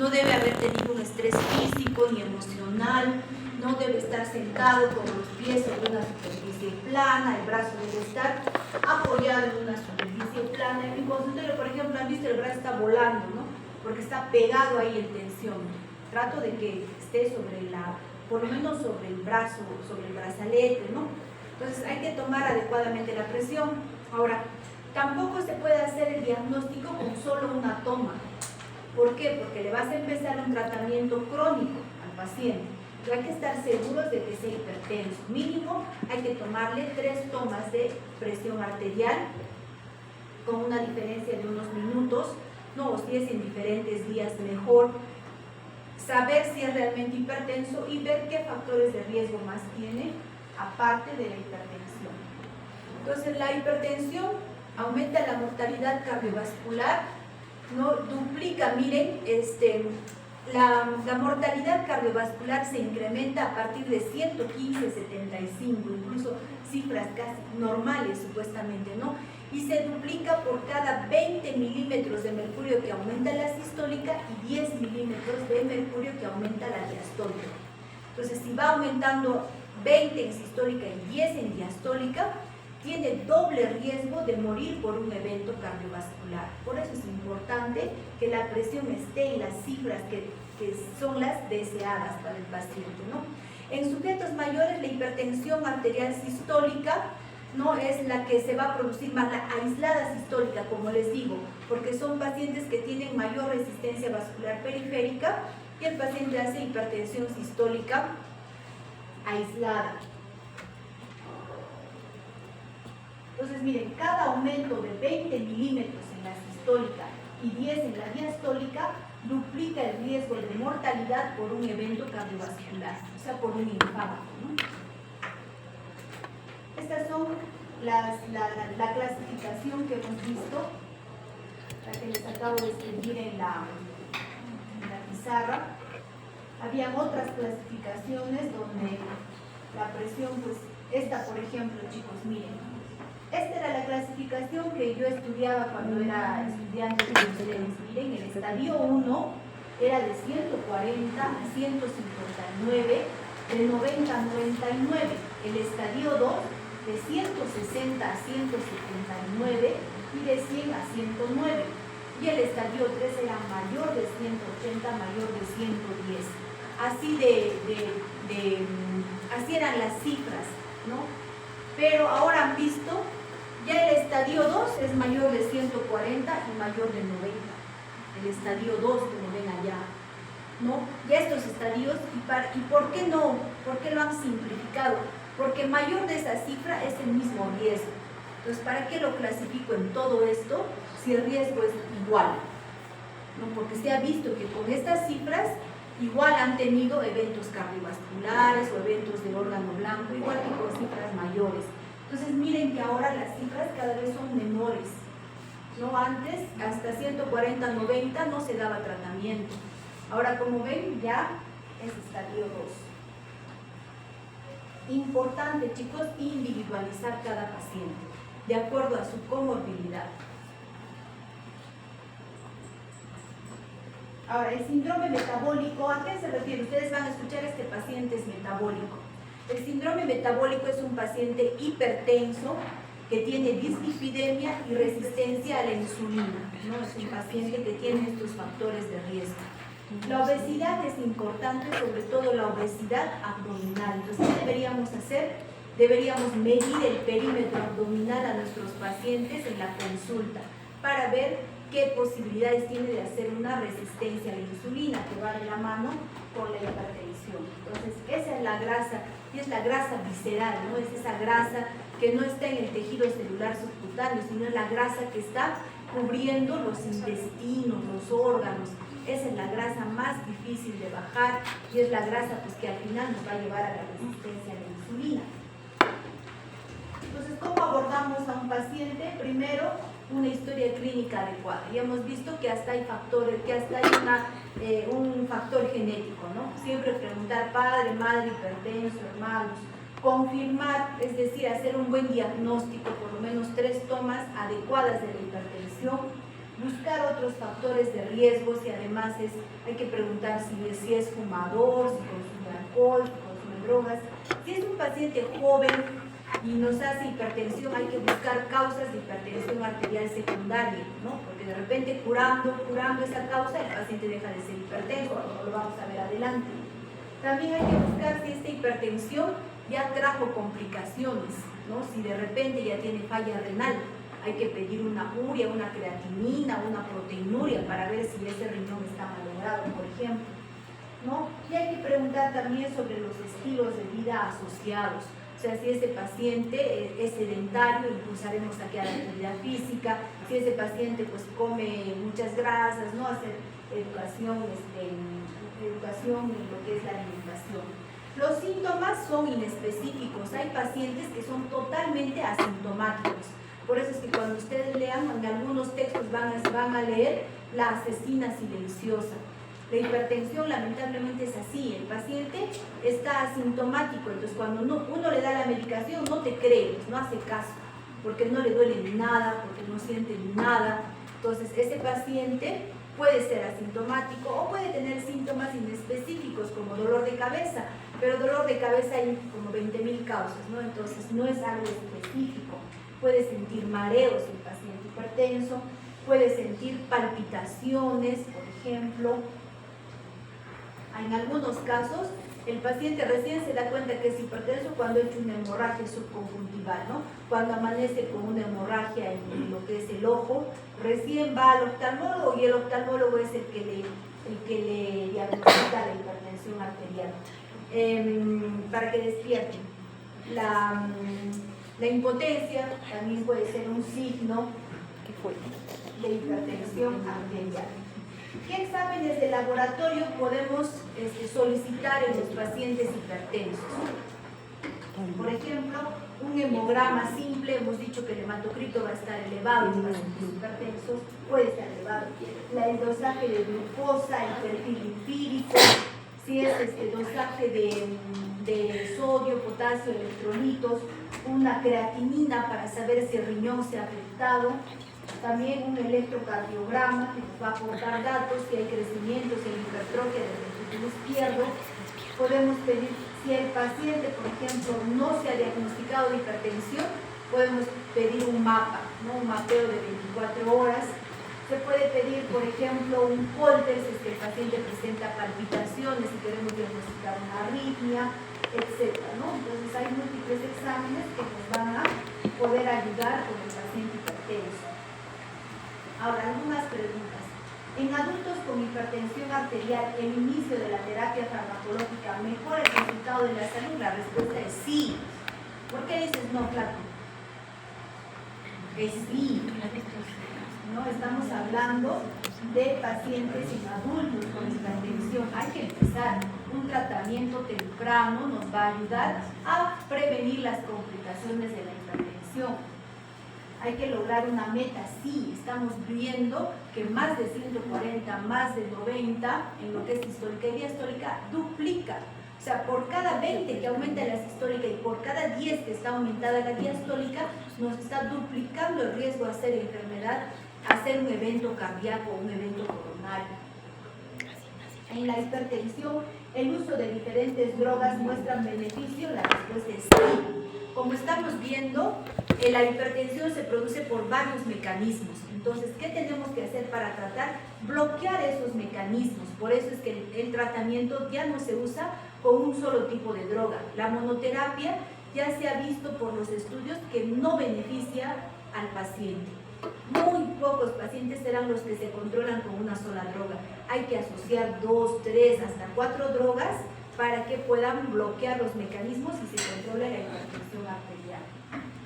no debe haber tenido un estrés físico ni emocional, no debe estar sentado con los pies sobre una superficie plana, el brazo debe estar apoyado en una superficie plana. En mi consultorio, por ejemplo, han visto el brazo está volando, ¿no? Porque está pegado ahí en tensión. Trato de que esté por lo menos sobre el brazo, sobre el brazalete, ¿no? Entonces hay que tomar adecuadamente la presión. Ahora, tampoco se puede hacer el diagnóstico con solo una toma. ¿Por qué? Porque le vas a empezar un tratamiento crónico al paciente. Pero hay que estar seguros de que sea hipertenso. Mínimo hay que tomarle 3 tomas de presión arterial con una diferencia de unos minutos, no, o si es en diferentes días mejor. Saber si es realmente hipertenso y ver qué factores de riesgo más tiene aparte de la hipertensión. Entonces la hipertensión aumenta la mortalidad cardiovascular, ¿no? Duplica, miren, la mortalidad cardiovascular se incrementa a partir de 115, 75, incluso cifras casi normales supuestamente, ¿no? Y se duplica por cada 20 milímetros de mercurio que aumenta la sistólica y 10 milímetros de mercurio que aumenta la diastólica. Entonces, si va aumentando 20 en sistólica y 10 en diastólica, tiene doble riesgo de morir por un evento cardiovascular. Por eso es importante que la presión esté en las cifras que son las deseadas para el paciente, ¿no? En sujetos mayores, la hipertensión arterial sistólica no es la que se va a producir más, la aislada sistólica, como les digo, porque son pacientes que tienen mayor resistencia vascular periférica y el paciente hace hipertensión sistólica aislada. Entonces, miren, cada aumento de 20 milímetros en la sistólica y 10 en la diastólica duplica el riesgo de mortalidad por un evento cardiovascular, o sea, por un infarto, ¿no? Estas son la clasificación que hemos visto, la que les acabo de escribir en la pizarra. Habían otras clasificaciones donde la presión, pues, esta, por ejemplo, chicos, miren. Esta era la clasificación que yo estudiaba cuando era estudiante de ustedes. Miren, el estadio 1 era de 140 a 159, de 90 a 99. El estadio 2 de 160 a 179 y de 100 a 109. Y el estadio 3 era mayor de 180, mayor de 110. Así eran las cifras, ¿no? Pero ahora han visto, ya el estadio 2 es mayor de 140 y mayor de 90. El estadio 2, como ven allá, ¿no? Ya estos estadios, ¿y por qué no? ¿Por qué lo han simplificado? Porque mayor de esa cifra es el mismo riesgo. Entonces, ¿para qué lo clasifico en todo esto si el riesgo es igual? ¿No? Porque se ha visto que con estas cifras igual han tenido eventos cardiovasculares o eventos de órgano blanco, igual que con cifras mayores. Entonces miren que ahora las cifras cada vez son menores, ¿no? Antes, hasta 140, 90 no se daba tratamiento. Ahora, como ven, ya es estadio 2. Importante, chicos, individualizar cada paciente de acuerdo a su comorbilidad. Ahora, el síndrome metabólico, ¿a qué se refiere? Ustedes van a escuchar, este paciente es metabólico. El síndrome metabólico es un paciente hipertenso que tiene dislipidemia y resistencia a la insulina, ¿no? Es un paciente que tiene estos factores de riesgo. La obesidad es importante, sobre todo la obesidad abdominal. Entonces, ¿qué deberíamos hacer? Deberíamos medir el perímetro abdominal a nuestros pacientes en la consulta para ver qué posibilidades tiene de hacer una resistencia a la insulina, que va de la mano con la hipertensión. Entonces, esa es la grasa, y es la grasa visceral, ¿no? Es esa grasa que no está en el tejido celular subcutáneo, sino en la grasa que está cubriendo los intestinos, los órganos. Esa es la grasa más difícil de bajar y es la grasa, pues, que al final nos va a llevar a la resistencia a la insulina. Entonces, ¿cómo abordamos a un paciente? Primero, una historia clínica adecuada. Ya hemos visto que hasta hay factores, que hasta hay un factor genético, ¿no? Siempre preguntar padre, madre, hipertenso, hermanos. Confirmar, es decir, hacer un buen diagnóstico, por lo menos 3 tomas adecuadas de la hipertensión. buscar otros factores de riesgo, si además hay que preguntar si es fumador, si consume alcohol, si consume drogas. Si es un paciente joven y nos hace hipertensión, hay que buscar causas de hipertensión arterial secundaria, ¿no? Porque de repente curando esa causa, el paciente deja de ser hipertenso, lo vamos a ver adelante. También hay que buscar si esta hipertensión ya trajo complicaciones, ¿no? Si de repente ya tiene falla renal, hay que pedir una urea, una creatinina, una proteinuria para ver si ese riñón está malogrado, por ejemplo, ¿no? Y hay que preguntar también sobre los estilos de vida asociados. O sea, si ese paciente es sedentario, impulsaremos a que haga actividad física. Si ese paciente pues come muchas grasas, ¿no? Hacer educación en lo que es la alimentación. Los síntomas son inespecíficos. Hay pacientes que son totalmente asintomáticos. Por eso es que cuando ustedes lean, en algunos textos van a leer la asesina silenciosa. La hipertensión lamentablemente es así, el paciente está asintomático, entonces cuando uno le da la medicación no te cree, no hace caso, porque no le duele nada, porque no siente nada. Entonces ese paciente puede ser asintomático o puede tener síntomas inespecíficos como dolor de cabeza, pero dolor de cabeza hay como 20.000 causas, ¿no? Entonces no es algo específico. Puede sentir mareos el paciente hipertenso, puede sentir palpitaciones, por ejemplo. En algunos casos, el paciente recién se da cuenta que es hipertenso cuando ha hecho una hemorragia subconjuntival, ¿no? Cuando amanece con una hemorragia en lo que es el ojo, recién va al oftalmólogo y el oftalmólogo es el que le diagnostica la hipertensión arterial. Para que despierten. La impotencia también puede ser un signo de hipertensión arterial. ¿Qué exámenes de laboratorio podemos solicitar en los pacientes hipertensos? Por ejemplo, un hemograma simple, hemos dicho que el hematocrito va a estar elevado en los pacientes hipertensos, puede estar elevado. El dosaje de glucosa, el perfil lipídico, si es dosaje de sodio, potasio, electrolitos, una creatinina para saber si el riñón se ha afectado. También un electrocardiograma que nos va a aportar datos si hay crecimiento, si hay hipertrofia del ventículo izquierdo. Podemos pedir, si el paciente, por ejemplo, no se ha diagnosticado de hipertensión, podemos pedir un mapa, ¿no? Un mapeo de 24 horas. Se puede pedir, por ejemplo, un Holter si el paciente presenta palpitaciones y queremos diagnosticar una arritmia, etc., ¿no? Entonces hay múltiples exámenes que nos van a poder ayudar con el paciente hipertenso. Ahora, algunas preguntas. En adultos con hipertensión arterial, ¿el inicio de la terapia farmacológica mejora el resultado de la salud? La respuesta es sí. ¿Por qué dices no, Flaco? Es sí. ¿No? Estamos hablando de pacientes en adultos con hipertensión. Hay que empezar. Un tratamiento temprano nos va a ayudar a prevenir las complicaciones de la hipertensión. Hay que lograr una meta, sí, estamos viendo que más de 140, más de 90 en lo que es sistólica y diastólica duplica. O sea, por cada 20 que aumenta la sistólica y por cada 10 que está aumentada la diastólica, nos está duplicando el riesgo de hacer enfermedad, hacer un evento cardíaco o un evento coronario. En la hipertensión, ¿el uso de diferentes drogas muestran beneficio? La respuesta es sí. Como estamos viendo, la hipertensión se produce por varios mecanismos. Entonces, ¿qué tenemos que hacer para tratar? Bloquear esos mecanismos. Por eso es que el tratamiento ya no se usa con un solo tipo de droga. La monoterapia ya se ha visto por los estudios que no beneficia al paciente. Muy pocos pacientes serán los que se controlan con una sola droga. Hay que asociar 2, 3, hasta 4 drogas para que puedan bloquear los mecanismos y se controle la hipertensión arterial.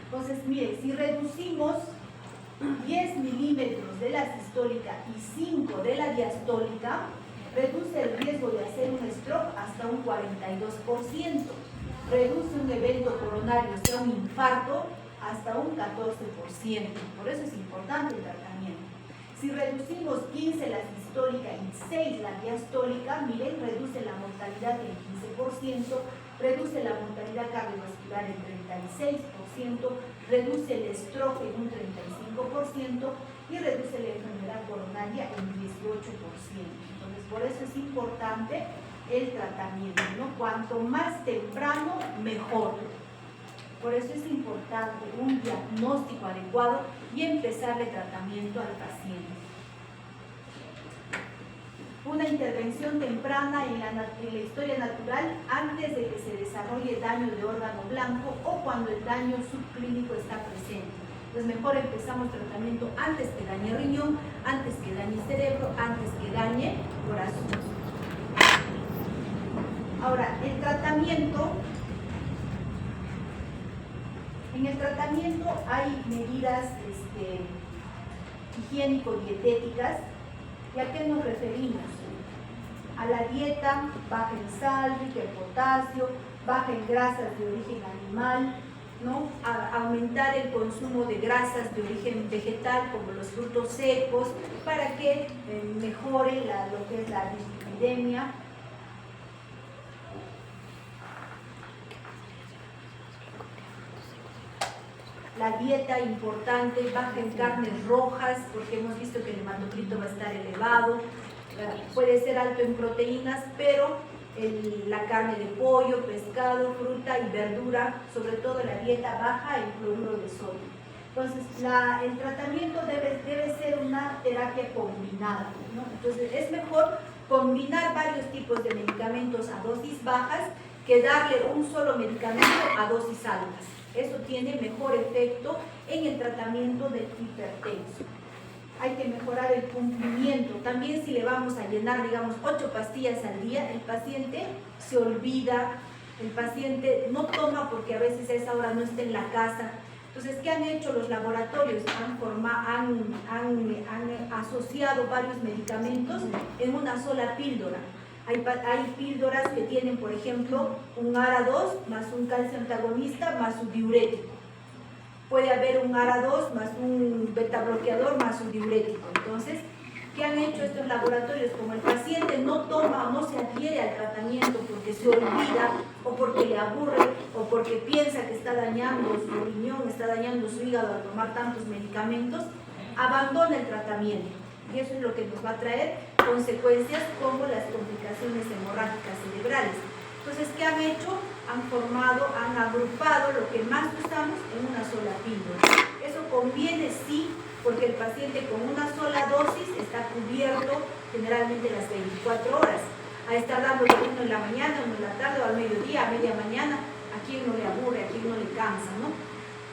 Entonces, mire, si reducimos 10 milímetros de la sistólica y 5 de la diastólica, reduce el riesgo de hacer un stroke hasta un 42%, reduce un evento coronario, o sea, un infarto, hasta un 14%. Por eso es importante el tratamiento. Si reducimos 15 la sistólica y 6 la diastólica, miren, reduce la mortalidad en 15%, reduce la mortalidad cardiovascular en 36%, reduce el stroke en un 35% y reduce la enfermedad coronaria en 18%. Entonces, por eso es importante el tratamiento, ¿no? Cuanto más temprano, mejor. Por eso es importante un diagnóstico adecuado y empezarle tratamiento al paciente. Una intervención temprana en la historia natural antes de que se desarrolle daño de órgano blanco o cuando el daño subclínico está presente. Entonces mejor empezamos tratamiento antes que dañe riñón, antes que dañe cerebro, antes que dañe corazón. Ahora, el tratamiento, en el tratamiento hay medidas higiénico-dietéticas. ¿Y a qué nos referimos? A la dieta baja en sal, rica en potasio, baja en grasas de origen animal, ¿no? A aumentar el consumo de grasas de origen vegetal como los frutos secos para que mejore lo que es la dislipidemia. La dieta importante, baja en carnes rojas, porque hemos visto que el hematocrito va a estar elevado. Puede ser alto en proteínas, pero la carne de pollo, pescado, fruta y verdura, sobre todo la dieta baja en cloruro de sodio. Entonces, el tratamiento debe ser una terapia combinada, ¿no? Entonces, es mejor combinar varios tipos de medicamentos a dosis bajas que darle un solo medicamento a dosis altas. Eso tiene mejor efecto en el tratamiento del hipertenso. Hay que mejorar el cumplimiento. También si le vamos a llenar, digamos, 8 pastillas al día, el paciente se olvida, el paciente no toma porque a veces a esa hora no está en la casa. Entonces, ¿qué han hecho los laboratorios? Han asociado varios medicamentos en una sola píldora. Hay píldoras que tienen, por ejemplo, un ARA2 más un calcio antagonista más un diurético. Puede haber un ARA2 más un beta bloqueador más un diurético. Entonces, ¿qué han hecho estos laboratorios? Como el paciente no toma o no se adhiere al tratamiento porque se olvida o porque le aburre o porque piensa que está dañando su riñón, está dañando su hígado al tomar tantos medicamentos, abandona el tratamiento. Y eso es lo que nos va a traer consecuencias como las complicaciones hemorrágicas cerebrales. Entonces, ¿qué han hecho? Han agrupado lo que más usamos en una sola píldora. Eso conviene sí, porque el paciente con una sola dosis está cubierto generalmente las 24 horas. A estar dando uno en la mañana, uno en la tarde o al mediodía, a media mañana, a quien no le aburre, a quien no le cansa, ¿no?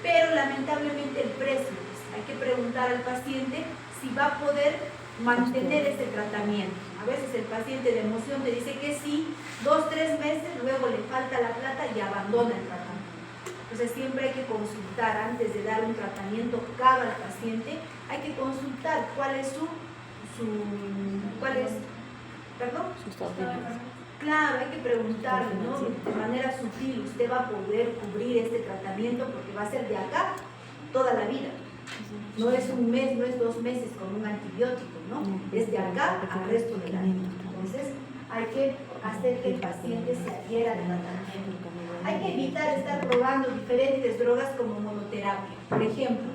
Pero lamentablemente el precio, pues, hay que preguntar al paciente si va a poder mantener ese tratamiento. A veces el paciente de emoción te dice que sí, 2 o 3 meses, luego le falta la plata y abandona el tratamiento. Entonces siempre hay que consultar antes de dar un tratamiento caro al paciente, hay que consultar cuál es Claro, hay que preguntarle, ¿no? De manera sutil, usted va a poder cubrir este tratamiento porque va a ser de acá toda la vida. No es un mes, no es 2 meses con un antibiótico, ¿no? Es de acá al resto de la vida. Entonces, hay que hacer que el paciente se adhiera al tratamiento. Hay que evitar estar probando diferentes drogas como monoterapia. Por ejemplo,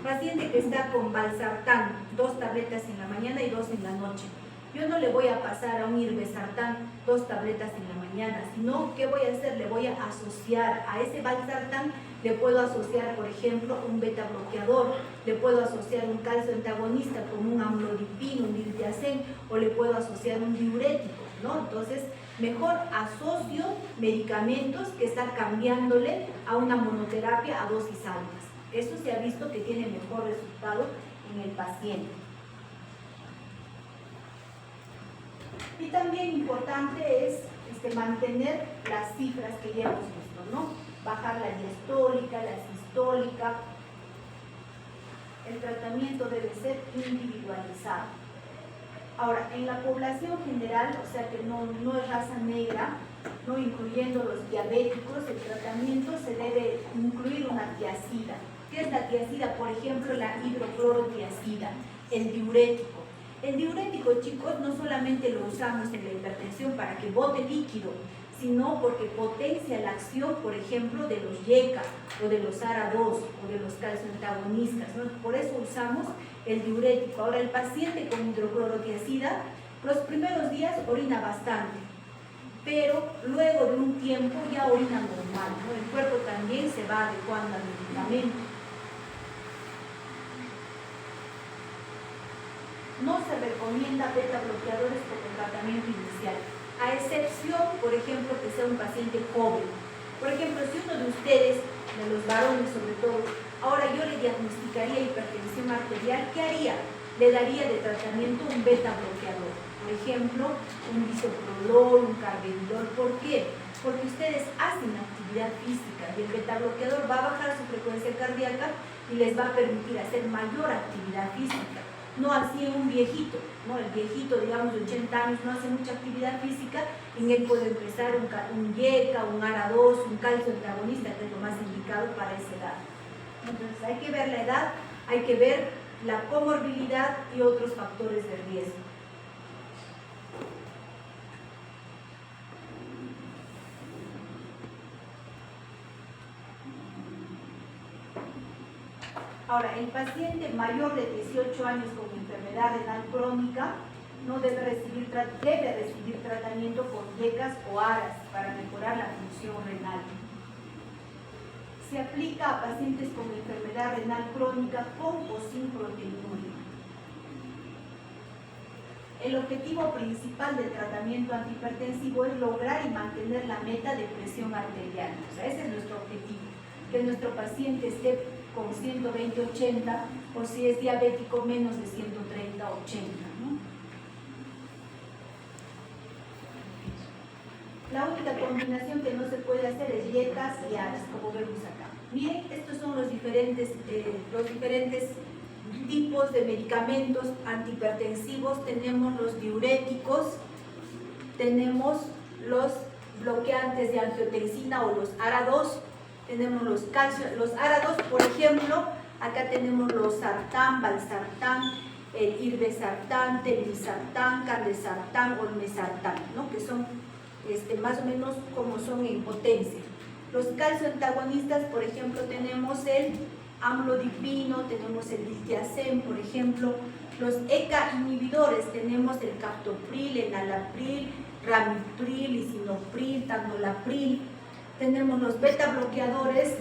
paciente que está con valsartán, 2 tabletas en la mañana y 2 en la noche. Yo no le voy a pasar a un irbesartán 2 tabletas en la mañana, sino ¿qué voy a hacer? Le voy a asociar a ese valsartán, le puedo asociar, por ejemplo, un beta bloqueador, le puedo asociar un calcio antagonista como un amlodipino, un diltiazem, o le puedo asociar un diurético, ¿no? Entonces, mejor asocio medicamentos que están cambiándole a una monoterapia a dosis altas. Eso se ha visto que tiene mejor resultado en el paciente. Y también importante es mantener las cifras que ya hemos visto, ¿no? Bajar la diastólica, la sistólica. El tratamiento debe ser individualizado. Ahora, en la población general, o sea que no es raza negra, no incluyendo los diabéticos, el tratamiento se debe incluir una tiazida. ¿Qué es la tiazida? Por ejemplo, la hidroclorotiazida, el diurético. El diurético, chicos, no solamente lo usamos en la hipertensión para que bote líquido, sino porque potencia la acción, por ejemplo, de los YECA o de los ARA2 o de los calcio antagonistas, ¿no? Por eso usamos el diurético. Ahora, el paciente con hidroclorotiazida, los primeros días orina bastante, pero luego de un tiempo ya orina normal, ¿no? El cuerpo también se va adecuando al medicamento. No se recomienda beta bloqueadores como tratamiento inicial, a excepción, por ejemplo, que sea un paciente joven. Por ejemplo, si uno de ustedes, de los varones sobre todo, ahora yo le diagnosticaría hipertensión arterial, ¿qué haría? Le daría de tratamiento un beta bloqueador. Por ejemplo, un bisoprolol, un carvedilol. ¿Por qué? Porque ustedes hacen actividad física y el beta bloqueador va a bajar su frecuencia cardíaca y les va a permitir hacer mayor actividad física. No así un viejito, ¿no? El viejito, digamos, de 80 años no hace mucha actividad física, en él puede empezar un YECA, un ARA2, un calcio antagonista, que es lo más indicado para esa edad. Entonces hay que ver la edad, hay que ver la comorbilidad y otros factores de riesgo. Ahora, el paciente mayor de 18 años con enfermedad renal crónica no debe recibir tratamiento con YECAs o ARAs para mejorar la función renal. Se aplica a pacientes con enfermedad renal crónica con o sin proteinuria. El objetivo principal del tratamiento antihipertensivo es lograr y mantener la meta de presión arterial. O sea, ese es nuestro objetivo, que nuestro paciente esté con 120/80, o si es diabético, menos de 130/80, ¿no? La única combinación que no se puede hacer es YECAs y ARAs, como vemos acá. Miren, estos son los diferentes tipos de medicamentos antihipertensivos. Tenemos los diuréticos, tenemos los bloqueantes de angiotensina o los ARA2, tenemos los ARA2, por ejemplo, acá tenemos los sartán, valsartán, el irbesartán, telmisartán, candesartán, olmesartán, ¿no? Que son más o menos como son en potencia. Los calcioantagonistas, por ejemplo, tenemos el amlodipino, tenemos el diltiazem, por ejemplo. Los ECA inhibidores, tenemos el captopril, enalapril, ramipril, lisinopril, tandolapril. Tenemos los beta bloqueadores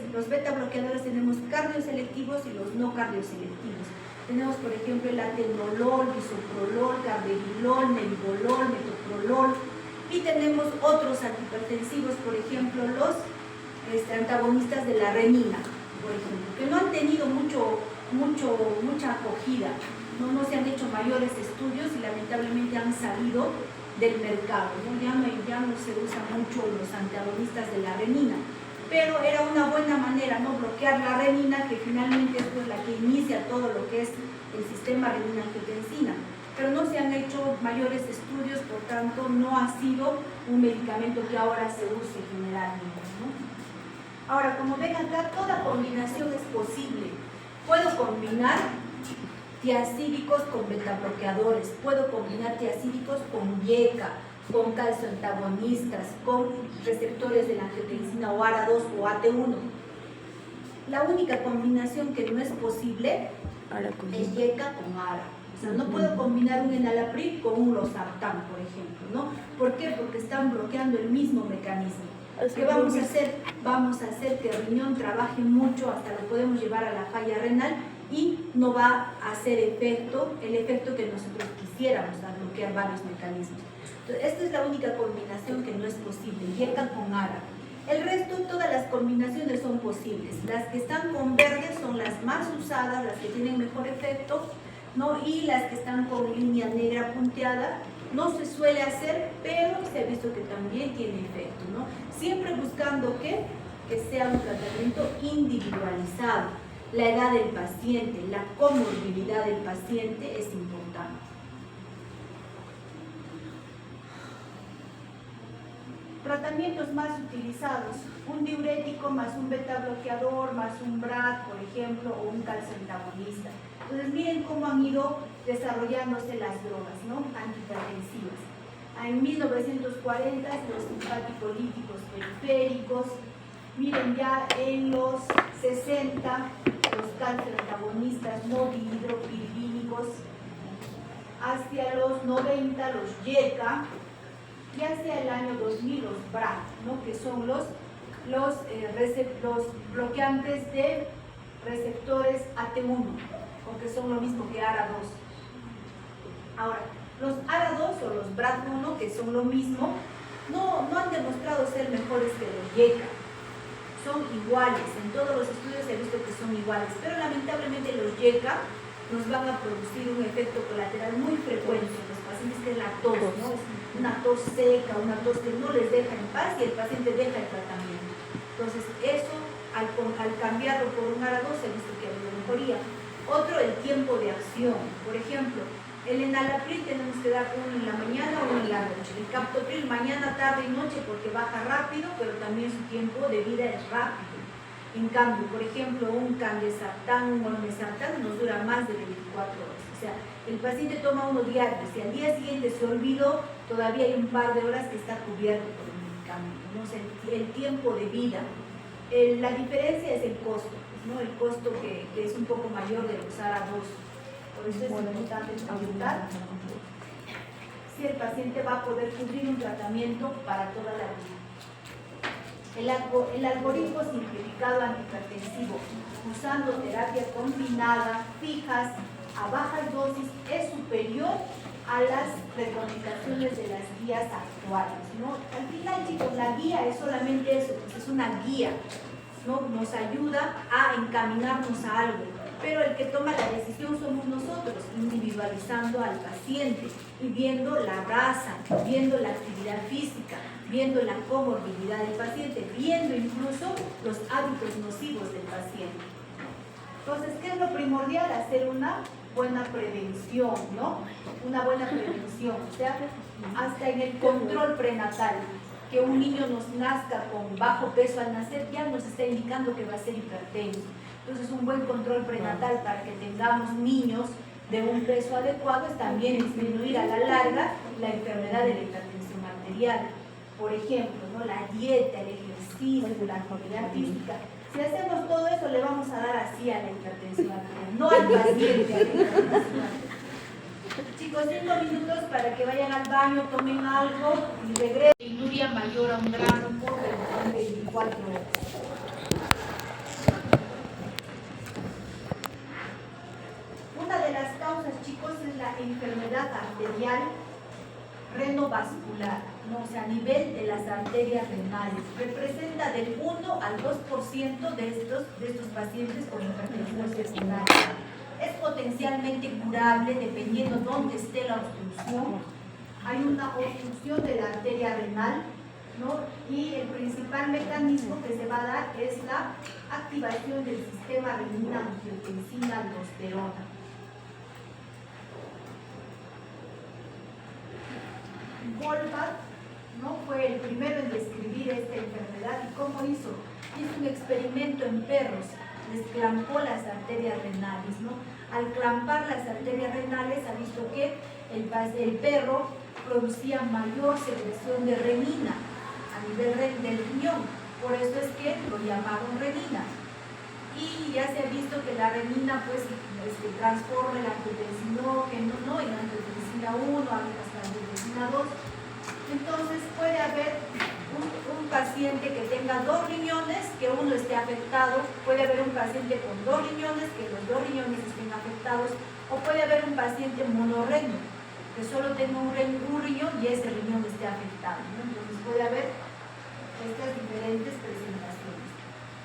tenemos cardioselectivos y los no cardioselectivos. Tenemos, por ejemplo, el atenolol, bisoprolol, carvedilol, nebivolol, metoprolol. Y tenemos otros antihipertensivos, por ejemplo, los antagonistas de la renina, por ejemplo, que no han tenido mucha acogida, no se han hecho mayores estudios y lamentablemente han salido del mercado, ¿no? Ya no se usan mucho los antagonistas de la renina, pero era una buena manera, ¿no? Bloquear la renina, que finalmente es pues la que inicia todo lo que es el sistema renina-angiotensina, pero no se han hecho mayores estudios, por tanto no ha sido un medicamento que ahora se use generalmente, ¿no? Ahora, como ven acá, toda combinación es posible. Puedo combinar tiacídicos con betabloqueadores, puedo combinar tiacídicos con YECA, con calcioantagonistas, con receptores de la angiotensina o ARA2 o AT1. La única combinación que no es posible es YECA con ARA. O sea, no puedo combinar un enalapril con un losartán, por ejemplo, ¿no? ¿Por qué? Porque están bloqueando el mismo mecanismo. ¿Qué vamos a hacer? Vamos a hacer que el riñón trabaje mucho, hasta lo podemos llevar a la falla renal y no va a hacer el efecto que nosotros quisiéramos, al bloquear varios mecanismos. Entonces, esta es la única combinación que no es posible, YECA con ARA. El resto, todas las combinaciones son posibles. Las que están con verde son las más usadas, las que tienen mejor efecto, ¿no? Y las que están con línea negra punteada no se suele hacer, pero se ha visto que también tiene efecto, ¿no? Siempre buscando que sea un tratamiento individualizado. La edad del paciente, la comorbilidad del paciente es importante. Tratamientos más utilizados: un diurético más un beta bloqueador más un BRAD, por ejemplo, o un calcioantagonista. Entonces miren cómo han ido desarrollándose las drogas, ¿no? Antihipertensivas. En 1940 los simpaticolíticos periféricos. Miren, ya en los 60 los calcioantagonistas no dihidropirivina, chicos, hacia los 90 los YECA y hacia el año 2000 los BRAC, ¿no? Que son los bloqueantes de receptores AT1, porque son lo mismo que ARA2. Ahora, los ARA2 o los BRAC1, que son lo mismo, no han demostrado ser mejores que los YECA. Son iguales, en todos los estudios se ha visto que son iguales, pero lamentablemente los YECA nos van a producir un efecto colateral muy frecuente en los pacientes, que es la tos, ¿no? Es una tos seca, una tos que no les deja en paz y el paciente deja el tratamiento. Entonces, eso, al cambiarlo por un ARA2, se ha visto que ha habido mejoría. Otro, el tiempo de acción. Por ejemplo, el enalapril tenemos que dar uno en la mañana o uno en la noche. El captopril mañana, tarde y noche porque baja rápido, pero también su tiempo de vida es rápido. En cambio, por ejemplo, un candesartán, un olmesartán nos dura más de 24 horas. O sea, el paciente toma uno diario, si al día siguiente se olvidó, todavía hay un par de horas que está cubierto por el medicamento, ¿no? O sea, el tiempo de vida. La diferencia es el costo, ¿no? El costo que es un poco mayor de los ARA2. Por eso es importante preguntar si el paciente va a poder cubrir un tratamiento para toda la vida. El algoritmo simplificado antihipertensivo usando terapia combinada, fijas, a bajas dosis, es superior a las recomendaciones de las guías actuales, ¿no? Al final, chicos, la guía es solamente eso, pues es una guía, ¿no? Nos ayuda a encaminarnos a algo, pero el que toma la decisión somos nosotros, individualizando al paciente y viendo la raza, viendo la actividad física, viendo la comorbilidad del paciente, viendo incluso los hábitos nocivos del paciente. Entonces, ¿qué es lo primordial? Hacer una buena prevención, ¿no? Una buena prevención, o sea, hasta en el control prenatal, que un niño nos nazca con bajo peso al nacer, ya nos está indicando que va a ser hipertenso. Entonces, un buen control prenatal para que tengamos niños de un peso adecuado es también disminuir a la larga la enfermedad de la hipertensión arterial. Por ejemplo, ¿no? La dieta, el ejercicio, la actividad física. Si hacemos todo eso, le vamos a dar así a la hipertensión arterial, no al paciente a la hipertensión arterial. Chicos, 5 minutos para que vayan al baño, tomen algo y regresen. Inuria mayor a 1 gramo por 24 horas. Una de las causas, chicos, es la enfermedad arterial renovascular, ¿no? O sea, a nivel de las arterias renales. Representa del 1 al 2% de estos pacientes con hipertensión renal. Es potencialmente curable dependiendo dónde esté la obstrucción. Hay una obstrucción de la arteria renal, ¿no? Y el principal mecanismo que se va a dar es la activación del sistema renina-angiotensina-aldosterona. Goldbach, ¿no? Fue el primero en describir esta enfermedad. ¿Y cómo hizo? Hizo un experimento en perros, les clampó las arterias renales, ¿no? Al clampar las arterias renales ha visto que el perro producía mayor secreción de renina a nivel del riñón, por eso es que lo llamaron renina. Y ya se ha visto que la renina pues transforma el angiotensinógeno, ¿no? En angiotensina 1, hasta angiotensina 2. Entonces puede haber un paciente que tenga 2 riñones, que uno esté afectado, puede haber un paciente con 2 riñones, que los 2 riñones estén afectados, o puede haber un paciente monorrenio, que solo tenga un riñón y ese riñón esté afectado, ¿no? Entonces puede haber estas diferentes presentaciones.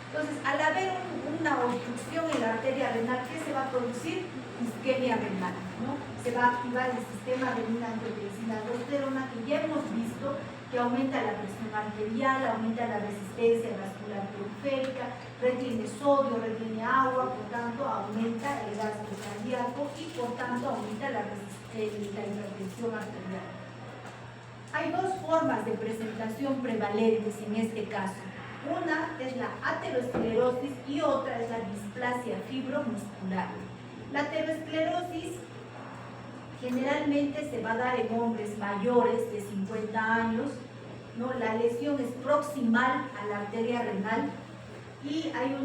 Entonces, al haber una obstrucción en la arteria renal, ¿qué se va a producir? Isquemia renal, ¿no? Se va a activar el sistema renina-angiotensina-aldosterona, que ya hemos visto que aumenta la presión arterial, aumenta la resistencia vascular periférica, retiene sodio, retiene agua, por tanto aumenta el gasto cardíaco y por tanto aumenta la hipertensión arterial. Hay 2 formas de presentación prevalentes en este caso. Una es la aterosclerosis y otra es la displasia fibromuscular. La aterosclerosis generalmente se va a dar en hombres mayores de 50 años, ¿no? La lesión es proximal a la arteria renal y hay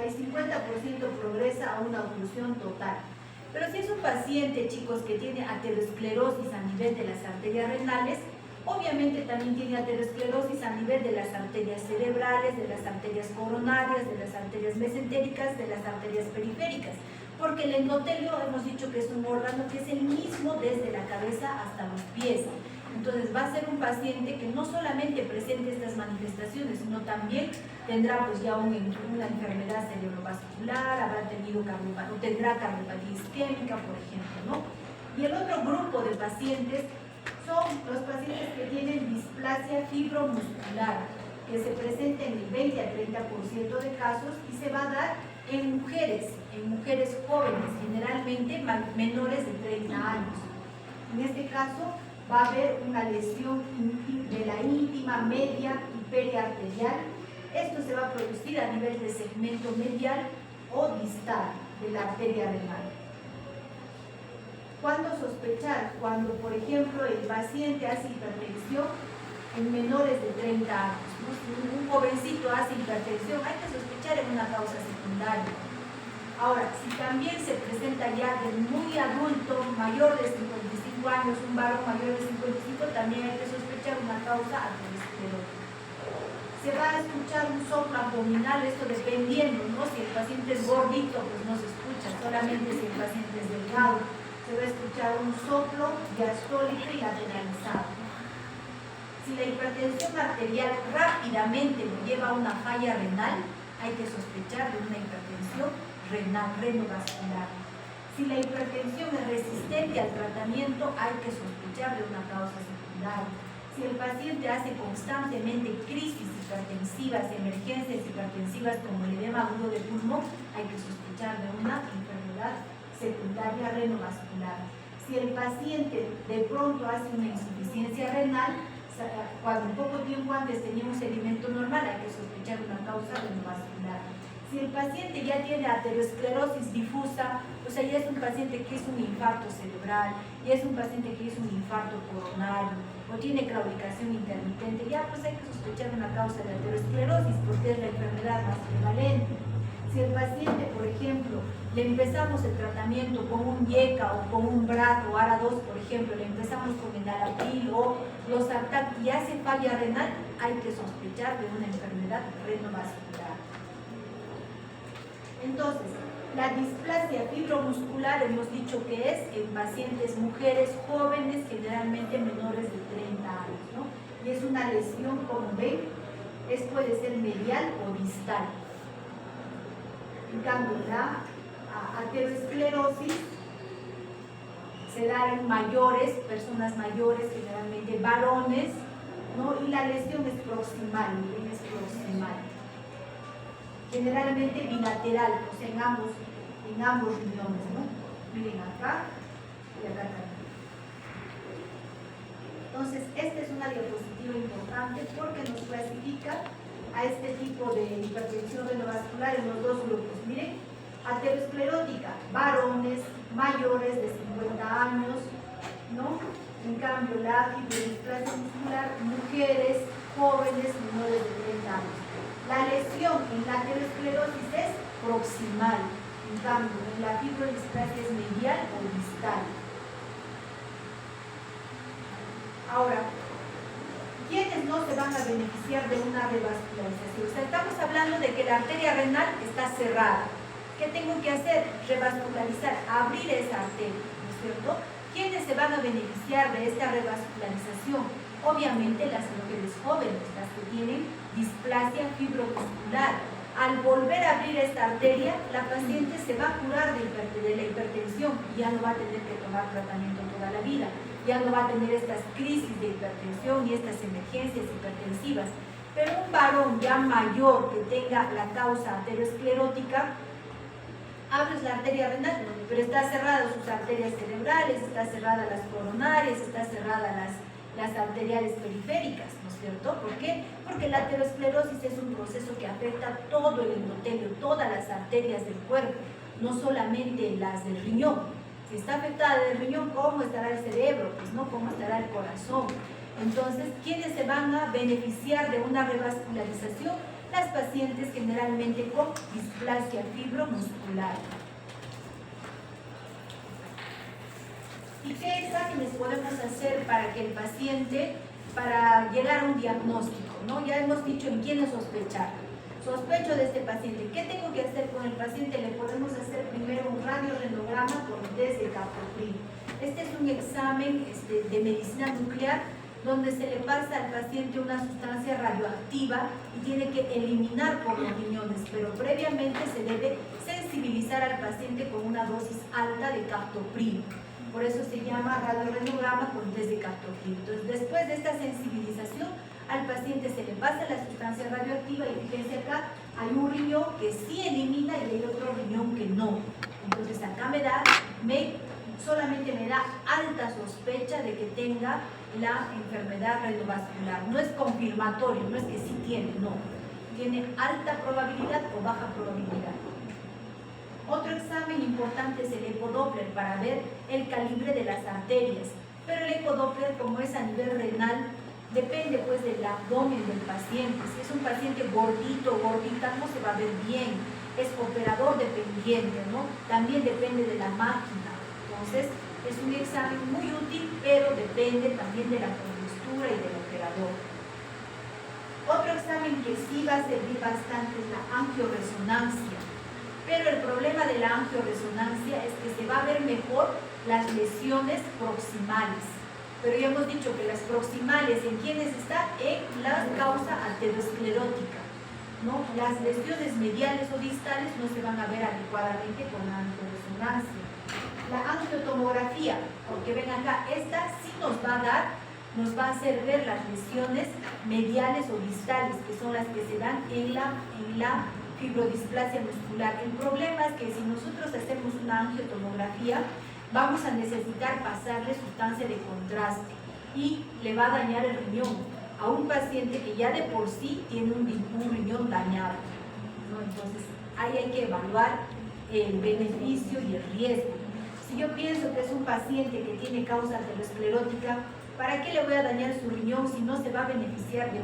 50% progresa a una oclusión total. Pero si es un paciente, chicos, que tiene aterosclerosis a nivel de las arterias renales, obviamente también tiene aterosclerosis a nivel de las arterias cerebrales, de las arterias coronarias, de las arterias mesentéricas, de las arterias periféricas. Porque el endotelio hemos dicho que es un órgano que es el mismo desde la cabeza hasta los pies. Entonces va a ser un paciente que no solamente presente estas manifestaciones, sino también tendrá pues ya una enfermedad cerebrovascular, tendrá cardiopatía isquémica, por ejemplo, ¿no? Y el otro grupo de pacientes son los pacientes que tienen displasia fibromuscular, que se presenta en el 20 a 30% de casos y se va a dar en mujeres jóvenes, generalmente menores de 30 años. En este caso va a haber una lesión de la íntima, media y periarterial. Esto se va a producir a nivel de segmento medial o distal de la arteria renal. ¿Cuándo sospechar? Cuando, por ejemplo, el paciente hace hipertensión en menores de 30 años. ¿No? Si un jovencito hace hipertensión, hay que sospechar en una causa secundaria. Ahora, si también se presenta ya de muy adulto, mayor de 55 años, un varón mayor de 55, también hay que sospechar una causa aterosclerótica. Se va a escuchar un soplo abdominal, esto dependiendo, ¿no? Si el paciente es gordito, pues no se escucha, solamente si el paciente es delgado. Se va a escuchar un soplo diastólico y lateralizado. Si la hipertensión arterial rápidamente lo lleva a una falla renal, hay que sospechar de una hipertensión renal, renovascular. Si la hipertensión es resistente al tratamiento, hay que sospechar de una causa secundaria. Si el paciente hace constantemente crisis hipertensivas, emergencias hipertensivas como el edema agudo de pulmón, hay que sospechar de una enfermedad secundaria renovascular. Si el paciente de pronto hace una insuficiencia renal, cuando poco tiempo antes tenía un sedimento normal, hay que sospechar una causa renovascular. Si el paciente ya tiene aterosclerosis difusa, o sea, ya es un paciente que es un infarto cerebral, ya es un paciente que es un infarto coronario, o tiene claudicación intermitente, ya pues hay que sospechar una causa de aterosclerosis porque es la enfermedad más prevalente. Si el paciente, por ejemplo, le empezamos el tratamiento con un YECA o con un BRAC o ARA2, por ejemplo, le empezamos con enalapril o losartán y hace falla renal, hay que sospechar de una enfermedad renovascular. Entonces, la displasia fibromuscular hemos dicho que es en pacientes mujeres jóvenes, generalmente menores de 30 años, ¿no? Y es una lesión, como ven, puede ser medial o distal. En cambio, la aterosclerosis se da en mayores, personas mayores, generalmente varones, ¿no? Y la lesión es proximal, miren, es proximal. Generalmente bilateral, o sea, en ambos riñones, ¿no? Miren acá y acá también. Entonces, esta es una diapositiva importante porque nos clasifica a este tipo de hipertensión renovascular en los dos grupos. Miren, aterosclerótica, varones mayores de 50 años, ¿no? En cambio, la fibrodisplasia muscular, mujeres jóvenes menores de 30 años. La lesión en la aterosclerosis es proximal, en cambio, en la fibrodisplasia es medial o distal. Ahora, ¿quiénes no se van a beneficiar de una revascularización? O sea, estamos hablando de que la arteria renal está cerrada. ¿Qué tengo que hacer? Revascularizar, abrir esa arteria, ¿no es cierto? ¿Quiénes se van a beneficiar de esta revascularización? Obviamente las mujeres jóvenes, las que tienen displasia fibromuscular. Al volver a abrir esta arteria, la paciente se va a curar de la hipertensión y ya no va a tener que tomar tratamiento toda la vida. Ya no va a tener estas crisis de hipertensión y estas emergencias hipertensivas. Pero un varón ya mayor que tenga la causa aterosclerótica, abres la arteria renal, pero está cerrada sus arterias cerebrales, está cerrada las coronarias, está cerrada las arteriales periféricas, ¿no es cierto? ¿Por qué? Porque la aterosclerosis es un proceso que afecta todo el endotelio, todas las arterias del cuerpo, no solamente las del riñón. Si está afectada el riñón, ¿cómo estará el cerebro? Pues no, ¿cómo estará el corazón? Entonces, ¿quiénes se van a beneficiar de una revascularización? Las pacientes generalmente con displasia fibromuscular. ¿Qué exámenes podemos hacer para que el paciente, para llegar a un diagnóstico, ¿no? Ya hemos dicho en quiénes sospechar. Sospecho de este paciente. ¿Qué tengo que hacer con el paciente? Le podemos hacer primero un radiorentograma con test de Captopril. Este es un examen de medicina nuclear donde se le pasa al paciente una sustancia radioactiva y tiene que eliminar por los riñones, pero previamente se debe sensibilizar al paciente con una dosis alta de Captopril. Por eso se llama radiorentograma con test de Captopril. Entonces, después de esta sensibilización, al paciente se le pasa la sustancia radioactiva y fíjense acá, hay un riñón que sí elimina y hay otro riñón que no. Entonces acá solamente me da alta sospecha de que tenga la enfermedad radiovascular. No es confirmatorio, no es que sí tiene, no. Tiene alta probabilidad o baja probabilidad. Otro examen importante es el ecodoppler para ver el calibre de las arterias. Pero el ecodoppler, como es a nivel renal, depende pues del abdomen del paciente. Si es un paciente gordito o gordita, no se va a ver bien. Es operador dependiente, ¿no? También depende de la máquina. Entonces, es un examen muy útil, pero depende también de la compostura y del operador. Otro examen que sí va a servir bastante es la angioresonancia. Pero el problema de la angioresonancia es que se va a ver mejor las lesiones proximales. Pero ya hemos dicho que las proximales, ¿en quiénes están? En la causa aterosclerótica, ¿no? Las lesiones mediales o distales no se van a ver adecuadamente con la angioresonancia. La angiotomografía, porque ven acá, esta sí nos va a hacer ver las lesiones mediales o distales, que son las que se dan en la fibrodisplasia muscular. El problema es que si nosotros hacemos una angiotomografía, vamos a necesitar pasarle sustancia de contraste y le va a dañar el riñón a un paciente que ya de por sí tiene un riñón dañado, ¿no? Entonces, ahí hay que evaluar el beneficio y el riesgo. Si yo pienso que es un paciente que tiene causa aterosclerótica, ¿para qué le voy a dañar su riñón si no se va a beneficiar de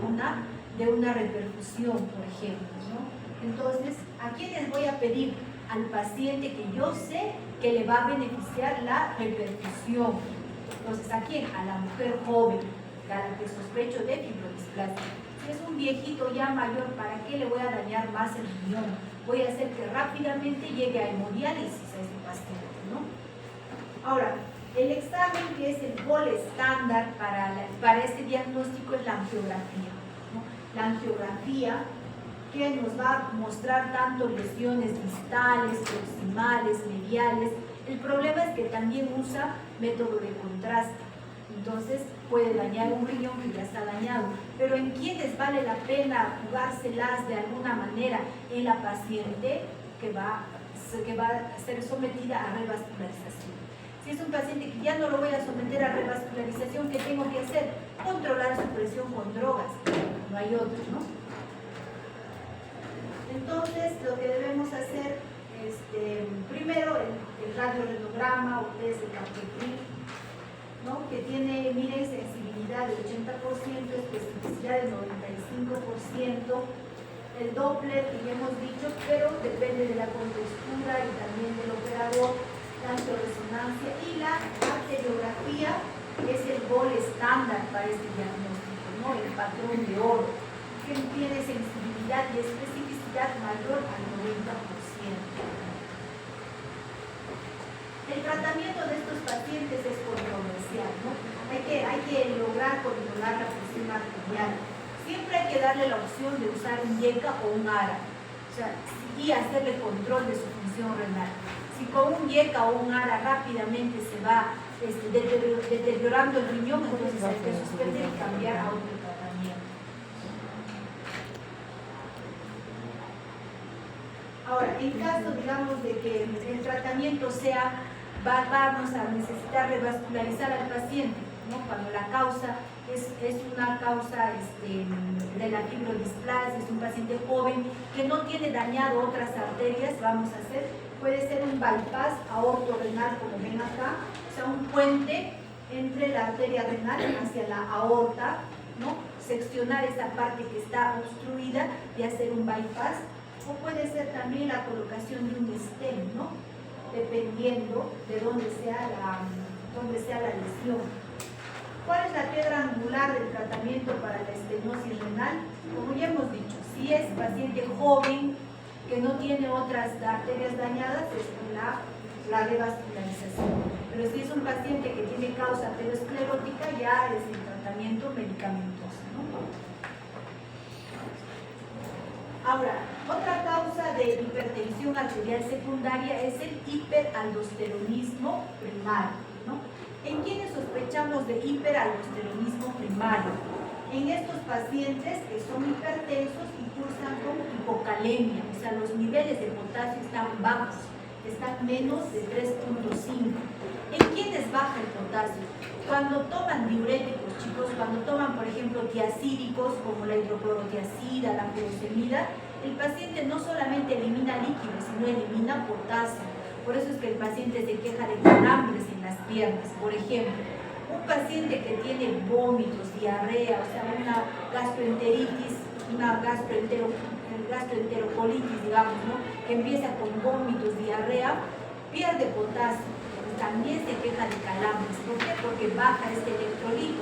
una reperfusión, por ejemplo, ¿no? Entonces, ¿a quiénes voy a pedir? Al paciente que yo sé que le va a beneficiar la reperfusión. Entonces, ¿a quién? A la mujer joven, a la que sospecho de fibrodisplasia. Si es un viejito ya mayor, ¿para qué le voy a dañar más el riñón? Voy a hacer que rápidamente llegue a hemodiálisis a ese paciente, ¿no? Ahora, el examen que es el gol estándar para este diagnóstico es la angiografía, ¿no? La angiografía que nos va a mostrar tanto lesiones distales, proximales, mediales. El problema es que también usa método de contraste. Entonces puede dañar un riñón que ya está dañado. Pero ¿en quiénes vale la pena jugárselas de alguna manera? En la paciente que va a ser sometida a revascularización. Si es un paciente que ya no lo voy a someter a revascularización, ¿qué tengo que hacer? Controlar su presión con drogas. No hay otro, ¿no? Entonces, lo que debemos hacer es, primero, el radiorentograma o test de Captopril, ¿no? Que tiene, miren, sensibilidad del 80%, especificidad del 95%, el Doppler, que ya hemos dicho, pero depende de la contextura y también del operador, la angioresonancia y la arteriografía, que es el gol estándar para este diagnóstico, ¿no? El patrón de oro, que tiene sensibilidad y especificidad mayor al 90%. El tratamiento de estos pacientes es controversial, ¿no? Hay que lograr controlar la presión arterial. Siempre hay que darle la opción de usar un IECA o un ARA, o sea, y hacerle control de su función renal. Si con un IECA o un ARA rápidamente se va deteriorando el riñón, entonces hay que suspender y cambiar a otro tratamiento. Ahora, en caso, digamos, de que el tratamiento vamos a necesitar revascularizar al paciente, ¿no? Cuando la causa es una causa de la fibrodisplasia, es un paciente joven que no tiene dañado otras arterias, puede ser un bypass aortorrenal, como ven acá, o sea, un puente entre la arteria renal hacia la aorta, ¿no? Seccionar esa parte que está obstruida y hacer un bypass. O puede ser también la colocación de un stent, ¿no? Dependiendo de dónde sea donde sea la lesión. ¿Cuál es la piedra angular del tratamiento para la estenosis renal? Como ya hemos dicho, si es paciente joven que no tiene otras arterias dañadas, es la revascularización. Pero si es un paciente que tiene causa aterosclerótica, ya es el tratamiento medicamentoso, ¿no? Ahora, otra causa de hipertensión arterial secundaria es el hiperaldosteronismo primario, ¿no? ¿En quiénes sospechamos de hiperaldosteronismo primario? En estos pacientes que son hipertensos y cursan con hipocalemia, o sea, los niveles de potasio están bajos, están menos de 3.5. ¿En quiénes baja el potasio? Cuando toman diuréticos, chicos, cuando toman, por ejemplo, tiacídicos como la hidroclorotiazida, la furosemida, el paciente no solamente elimina líquidos, sino elimina potasio. Por eso es que el paciente se queja de calambres en las piernas. Por ejemplo, un paciente que tiene vómitos, diarrea, o sea, una gastroenteritis, una gastroenterocolitis, digamos, ¿no? Que empieza con vómitos, diarrea, pierde potasio. También se queja de calambres. ¿Por qué? Porque baja este electrolito.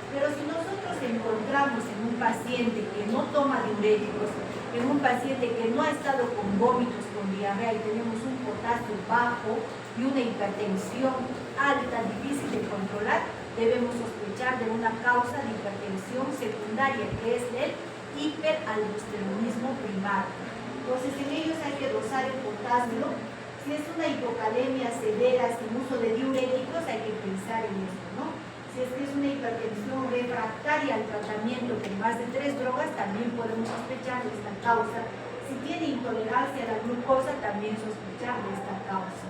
Pero si nosotros encontramos en un paciente que no toma diuréticos, en un paciente que no ha estado con vómitos, con diarrea, y tenemos un potasio bajo y una hipertensión alta, difícil de controlar, debemos sospechar de una causa de hipertensión secundaria, que es el hiperaldosteronismo primario. Entonces, en ellos hay que dosar el potasio. Si es una hipocalemia severa sin uso de diuréticos, hay que pensar en esto, ¿no? Si es que es una hipertensión refractaria al tratamiento con más de 3 drogas, también podemos sospechar de esta causa. Si tiene intolerancia a la glucosa, también sospechar de esta causa.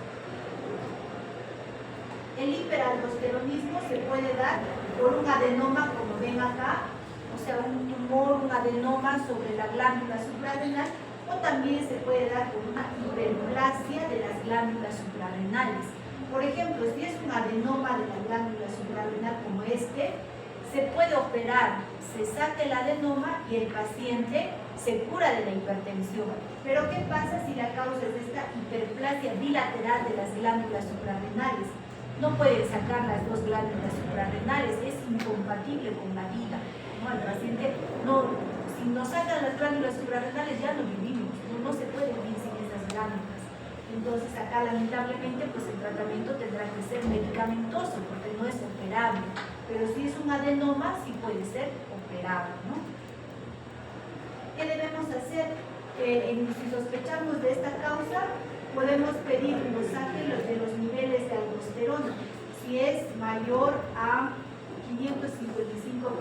El hiperaldosteronismo se puede dar por un adenoma, como ven acá, o sea, un tumor, un adenoma sobre la glándula suprarrenal, o también se puede dar por una hiperplasia de las glándulas suprarrenales. Por ejemplo, si es un adenoma de la glándula suprarrenal como este, se puede operar, se saca el adenoma y el paciente se cura de la hipertensión. Pero ¿qué pasa si la causa es esta hiperplasia bilateral de las glándulas suprarrenales? No pueden sacar las dos glándulas suprarrenales, es incompatible con la vida, ¿no? El paciente si nos sacan las glándulas suprarrenales ya no vivimos, no se puede vivir sin esas glándulas. Entonces acá lamentablemente pues el tratamiento tendrá que ser medicamentoso porque no es operable, pero si es un adenoma sí puede ser operable, ¿no? ¿Qué debemos hacer? Si sospechamos de esta causa, podemos pedir un dosaje de los niveles de aldosterona. Si es mayor a 555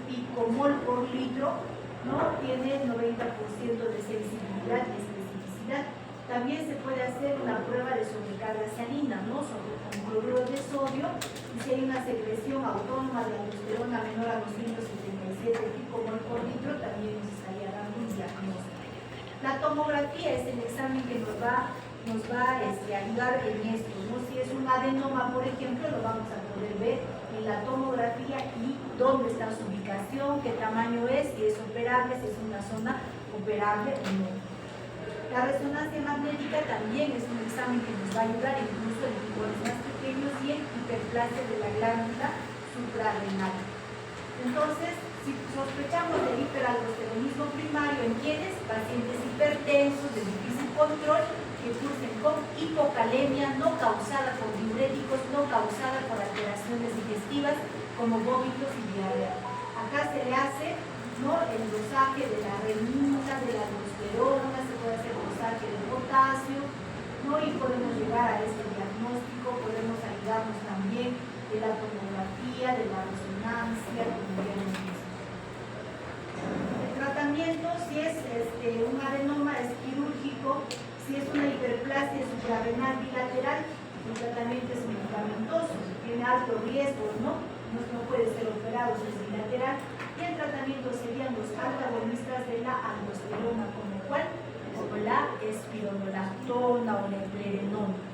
picomol por litro, ¿no? Tiene 90% de sensibilidad y especificidad. También se puede hacer una prueba de sobrecarga salina, ¿no? Con cloruro de sodio, y si hay una secreción autónoma de aldosterona menor a 277 picomol por litro, también nos estaría dando un diagnóstico. La tomografía es el examen que nos va a ayudar en esto, ¿no? Si es un adenoma, por ejemplo, lo vamos a poder ver en la tomografía y dónde está su ubicación, qué tamaño es, si es operable, si es una zona operable o no. La resonancia magnética también es un examen que nos va a ayudar incluso en tumores más pequeños y en hiperplasia de la glándula suprarrenal. Entonces, si sospechamos del hiperaldosteronismo primario en quienes, pacientes hipertensos de difícil control, que cursen con hipocalemia no causada por diuréticos, no causada por alteraciones digestivas como vómitos y diarrea. Acá se le hace, ¿no?, el dosaje de la renina, de la aldosterona, se puede hacer dosaje de potasio, ¿no?, y podemos llegar a este diagnóstico, podemos ayudarnos también de la tomografía, de la resonancia, como ya hemos visto. El tratamiento, si es un adenoma, es quirúrgico. Si es una hiperplasia suprarrenal bilateral, el tratamiento es medicamentoso, tiene alto riesgo, ¿no? No puede ser operado si es bilateral, y el tratamiento serían los antagonistas de la aldosterona, como la espironolactona o la eplerenona.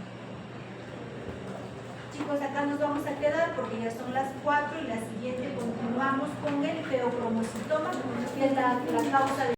Chicos, acá nos vamos a quedar porque ya son las 4 y la siguiente continuamos con el feocromocitoma, que es la causa de